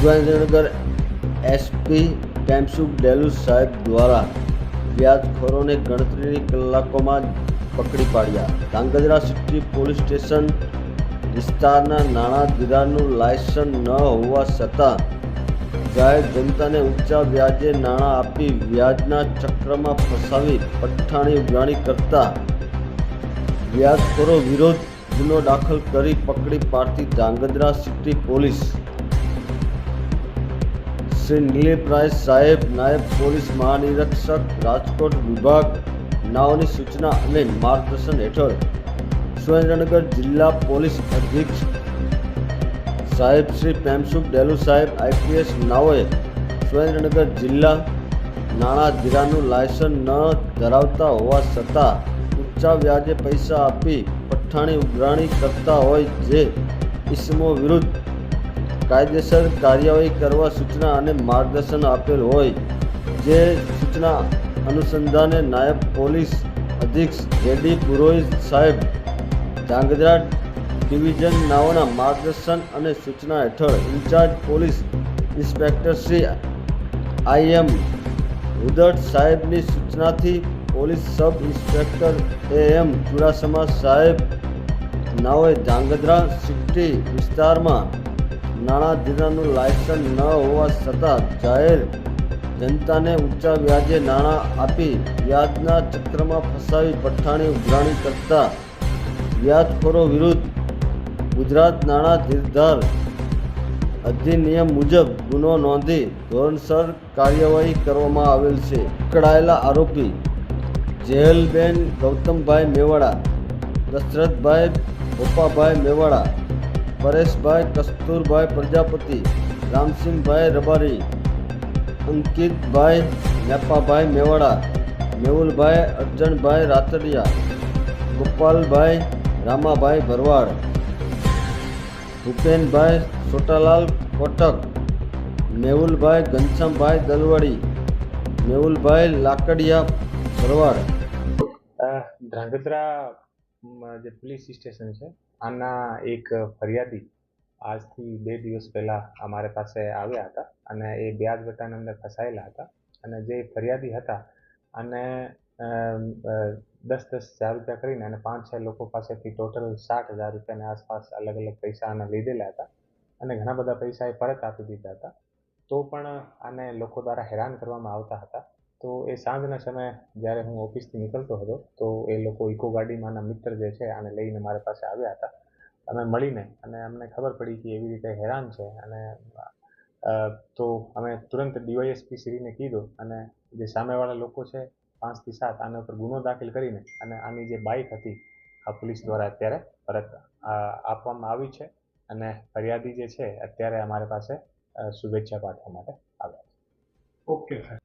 Surendranagar SP કેમ્સુક ડેલુસ સાહેબ દ્વારા વ્યાજખોરોને ગણતરીની કલાકોમાં પકડી પાડ્યા. ધાંગધ્રા સિટી પોલીસ સ્ટેશન વિસ્તારના નાણાં ધીરાનું લાયસન્સ ન હોવા છતાં જાહેર જનતાને ઊંચા વ્યાજે નાણાં આપી વ્યાજના ચક્રમાં ફસાવી પઠ્ઠાણી ઉઘરાણી કરતા વ્યાજખોરો વિરુદ્ધ ગુનો દાખલ કરી પકડી પાડતી ધાંગધ્રા સિટી પોલીસ શ્રી નિલેશભાઈ સાહેબ, નાયબ પોલીસ મહાનિરીક્ષક રાજકોટ વિભાગ નાઓની સૂચના અને માર્ગદર્શન હેઠળ સુરેન્દ્રનગર જિલ્લા પોલીસ અધિક્ષક સાહેબ શ્રી કેમ્સુક ડેલુસ સાહેબ આઈપીએસ નાઓએ સુરેન્દ્રનગર જિલ્લા નાણાં ધીરાનું લાયસન્સ ન ધરાવતા હોવા છતાં ઊંચા વ્યાજે પૈસા આપી પઠ્ઠાણી ઉઘરાણી કરતા હોય જે ઇસમો વિરુદ્ધ કાયદેસર કાર્યવાહી કરવા સૂચના અને માર્ગદર્શન આપેલ હોય જે સૂચના અનુસંધાને નાયબ પોલીસ અધિક્ષક જેડી પુરોહિત સાહેબ ધાંગધ્રા ડિવિઝન નાઓના માર્ગદર્શન અને સૂચના હેઠળ incharge police inspector Shri I M Hudad સાહેબની સૂચનાથી police sub inspector A M Chudasama સાહેબ નાઓએ ધાંગધ્રા સિટી વિસ્તારમાં નાણાં ધીરાનું લાયસન્સ ન હોવા છતાં જાહેર જનતાને ઊંચા વ્યાજે નાણાં આપી વ્યાજના ચક્રમાં ફસાવી પઠ્ઠાણી ઉઘરાણી કરતા વ્યાજખોરો વિરુદ્ધ ગુજરાત નાણાં ધીરધાર અધિનિયમ મુજબ ગુનો નોંધી ધોરણસર કાર્યવાહી કરવામાં આવેલ છે. પકડાયેલા આરોપી જેહલબેન ગૌતમભાઈ મેવાડા, દશરથભાઈ ભોપાભાઈ મેવાડા, પરેશભાઈ કસ્તુરભાઈ પ્રજાપતિ, રામસિંહભાઈ રબારી, અંકિતભાઈ નેપાભાઈ મેવાડા, મેહુલભાઈ અર્જણભાઈ રાતડિયા, ગોપાલભાઈ રામાભાઈ ભરવાડ, ભૂપેનભાઈ છોટાલાલ કોટક, મેહુલભાઈ ઘનશ્યામભાઈ દલવાડી, મેહુલભાઈ લાકડિયા ભરવાડ. ધ્રાંગધ્રા જે પોલીસ સ્ટેશન છે આના એક ફરિયાદી આજથી 2 દિવસ પહેલાં અમારી પાસે આવ્યા હતા અને એ વ્યાજ વટાની અંદર ફસાયેલા હતા અને જે ફરિયાદી હતા અને 10,000 રૂપિયા કરીને અને 5-6 લોકો પાસેથી ટોટલ 60,000 રૂપિયાની આસપાસ અલગ અલગ પૈસા આને લીધેલા હતા અને ઘણા બધા પૈસા એ પરત આપી દીધા હતા. તો પણ આને લોકો દ્વારા હેરાન કરવામાં આવતા હતા. તો એ સાંજના સમયે જ્યારે હું ઓફિસથી નીકળતો હતો તો એ લોકો ઇકો ગાડીમાંના મિત્ર જે છે આને લઈને મારી પાસે આવ્યા હતા. અમે મળીને અને અમને ખબર પડી કે એવી રીતે હેરાન છે અને તો અમે તુરંત ડીવાયએસપી શ્રીને કીધું અને જે સામેવાળા લોકો છે 5 થી 7 આના ઉપર ગુનો દાખલ કરીને અને આની જે બાઇક હતી આ પોલીસ દ્વારા અત્યારે પરત આપવામાં આવી છે અને ફરિયાદી જે છે અત્યારે અમારી પાસે શુભેચ્છા પાઠવવા માટે આવ્યા છે. ઓકે સાહેબ.